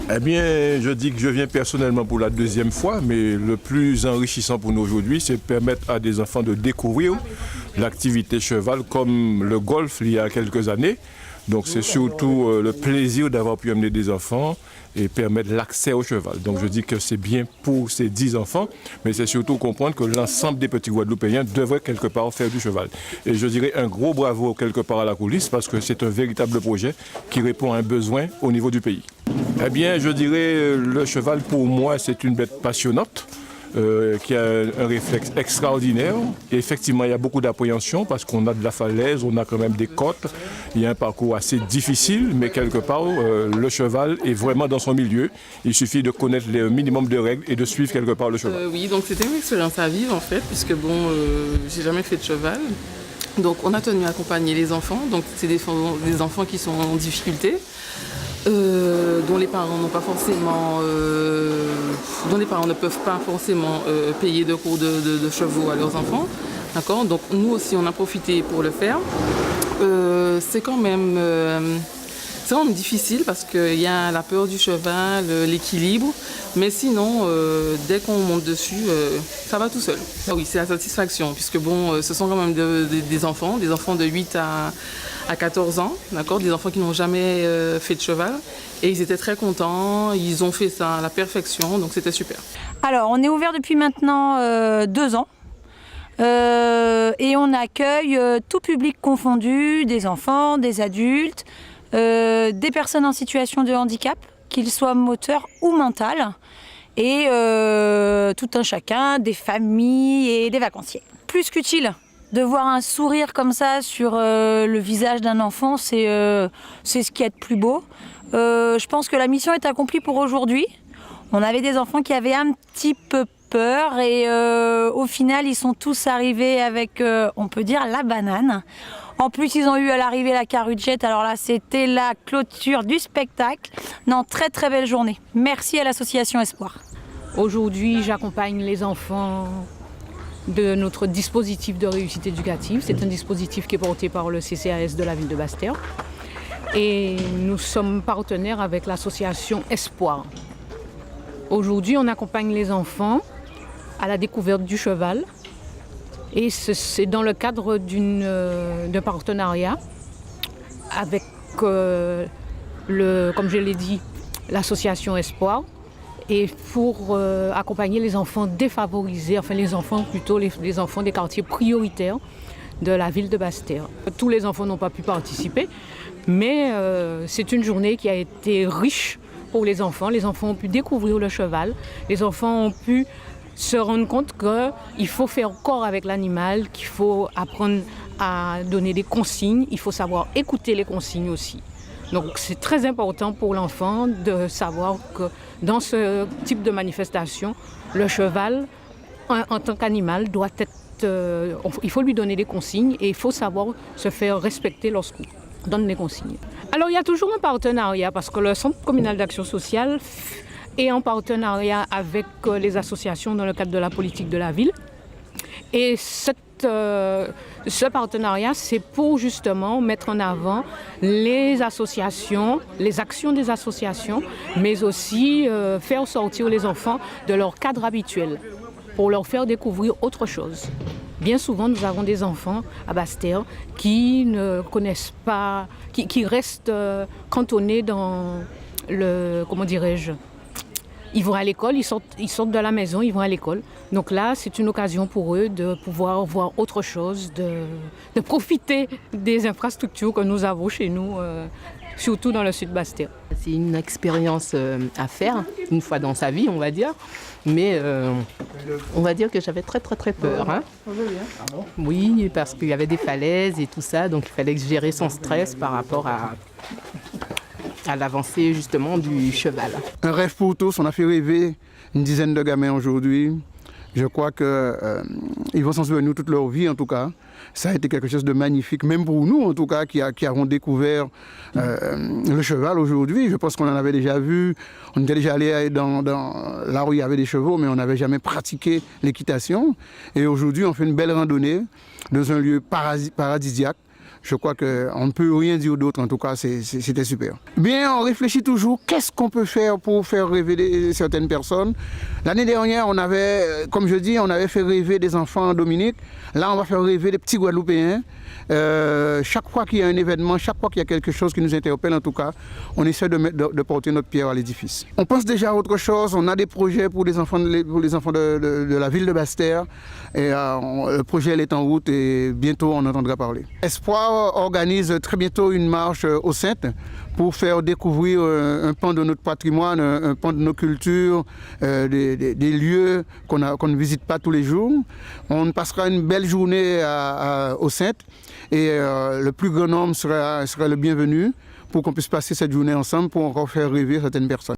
Eh bien, je dis que je viens personnellement pour la deuxième fois, mais le plus enrichissant pour nous aujourd'hui, c'est de permettre à des enfants de découvrir l'activité cheval comme le golf il y a quelques années. Donc c'est surtout le plaisir d'avoir pu amener des enfants et permettre l'accès au cheval. Donc je dis que c'est bien pour ces 10 enfants, mais c'est surtout comprendre que l'ensemble des petits Guadeloupéens devraient quelque part faire du cheval. Et je dirais un gros bravo quelque part à la coulisse parce que c'est un véritable projet qui répond à un besoin au niveau du pays. Eh bien, je dirais le cheval pour moi c'est une bête passionnante. Qui a un réflexe extraordinaire. Et effectivement, il y a beaucoup d'appréhension parce qu'on a de la falaise, on a quand même des côtes. Il y a un parcours assez difficile, mais quelque part, le cheval est vraiment dans son milieu. Il suffit de connaître le minimum de règles et de suivre quelque part le cheval. Oui, donc c'était une expérience à vivre en fait, puisque j'ai jamais fait de cheval. Donc on a tenu à accompagner les enfants. Donc c'est des enfants qui sont en difficulté. Dont les parents n'ont pas forcément, dont les parents ne peuvent pas forcément payer de cours de chevaux à leurs enfants. D'accord. Donc nous aussi on a profité pour le faire. C'est quand même difficile parce qu'il y a la peur du cheval, l'équilibre, mais sinon dès qu'on monte dessus, ça va tout seul. Ah oui, c'est la satisfaction puisque ce sont quand même des enfants de 8 à 14 ans, d'accord, des enfants qui n'ont jamais fait de cheval. Et ils étaient très contents, ils ont fait ça à la perfection, donc c'était super. Alors, on est ouvert depuis maintenant 2 ans. Et on accueille tout public confondu, des enfants, des adultes, des personnes en situation de handicap, qu'ils soient moteurs ou mental, et tout un chacun, des familles et des vacanciers. Plus qu'utile. De voir un sourire comme ça sur le visage d'un enfant, c'est ce qui est de plus beau. Je pense que la mission est accomplie pour aujourd'hui. On avait des enfants qui avaient un petit peu peur et au final, ils sont tous arrivés avec, on peut dire, la banane. En plus, ils ont eu à l'arrivée la carudgette. Alors là, c'était la clôture du spectacle. Non, très très belle journée. Merci à l'association Espoir. Aujourd'hui, j'accompagne les enfants de notre dispositif de réussite éducative. C'est un dispositif qui est porté par le CCAS de la ville de Basse-Terre. Et nous sommes partenaires avec l'association Espoir. Aujourd'hui, on accompagne les enfants à la découverte du cheval. Et c'est dans le cadre d'un partenariat avec, comme je l'ai dit, l'association Espoir. Et pour accompagner les enfants défavorisés, enfin les enfants des quartiers prioritaires de la ville de Basse-Terre. Tous les enfants n'ont pas pu participer, mais c'est une journée qui a été riche pour les enfants. Les enfants ont pu découvrir le cheval, les enfants ont pu se rendre compte qu'il faut faire corps avec l'animal, qu'il faut apprendre à donner des consignes, il faut savoir écouter les consignes aussi. Donc c'est très important pour l'enfant de savoir que dans ce type de manifestation, le cheval, en tant qu'animal, doit être... il faut lui donner des consignes et il faut savoir se faire respecter lorsqu'on donne des consignes. Alors il y a toujours un partenariat parce que le Centre communal d'action sociale est en partenariat avec les associations dans le cadre de la politique de la ville. Et ce partenariat, c'est pour justement mettre en avant les associations, les actions des associations, mais aussi faire sortir les enfants de leur cadre habituel pour leur faire découvrir autre chose. Bien souvent, nous avons des enfants à Basse-Terre qui ne connaissent pas, qui restent cantonnés dans le, comment dirais-je, ils vont à l'école, ils sortent de la maison, ils vont à l'école. Donc là, c'est une occasion pour eux de pouvoir voir autre chose, de profiter des infrastructures que nous avons chez nous, surtout dans le sud Basse-Terre. C'est une expérience à faire, une fois dans sa vie, on va dire. Mais on va dire que j'avais très peur. Hein. Oui, parce qu'il y avait des falaises et tout ça, donc il fallait gérer son stress par rapport à l'avancée justement du cheval. Un rêve pour tous, on a fait rêver une dizaine de gamins aujourd'hui. Je crois qu'ils vont s'en souvenir toute leur vie en tout cas. Ça a été quelque chose de magnifique, même pour nous en tout cas qui avons découvert le cheval aujourd'hui. Je pense qu'on en avait déjà vu, on était déjà allé dans là où il y avait des chevaux, mais on n'avait jamais pratiqué l'équitation. Et aujourd'hui on fait une belle randonnée dans un lieu paradisiaque. Je crois qu'on ne peut rien dire d'autre, en tout cas, c'était super. Bien, on réfléchit toujours, qu'est-ce qu'on peut faire pour faire rêver certaines personnes. L'année dernière, on avait, comme je dis, on avait fait rêver des enfants en Dominique. Là, on va faire rêver des petits Guadeloupéens. Chaque fois qu'il y a un événement, chaque fois qu'il y a quelque chose qui nous interpelle, en tout cas, on essaie de porter notre pierre à l'édifice. On pense déjà à autre chose, on a des projets pour les enfants de la ville de Basse-Terre. Et le projet est en route et bientôt on entendra parler. Espoir organise très bientôt une marche aux Saintes pour faire découvrir un pan de notre patrimoine, un pan de nos cultures, des lieux qu'on ne visite pas tous les jours. On passera une belle journée aux Saintes et le plus grand nombre sera le bienvenu pour qu'on puisse passer cette journée ensemble pour encore faire rêver certaines personnes.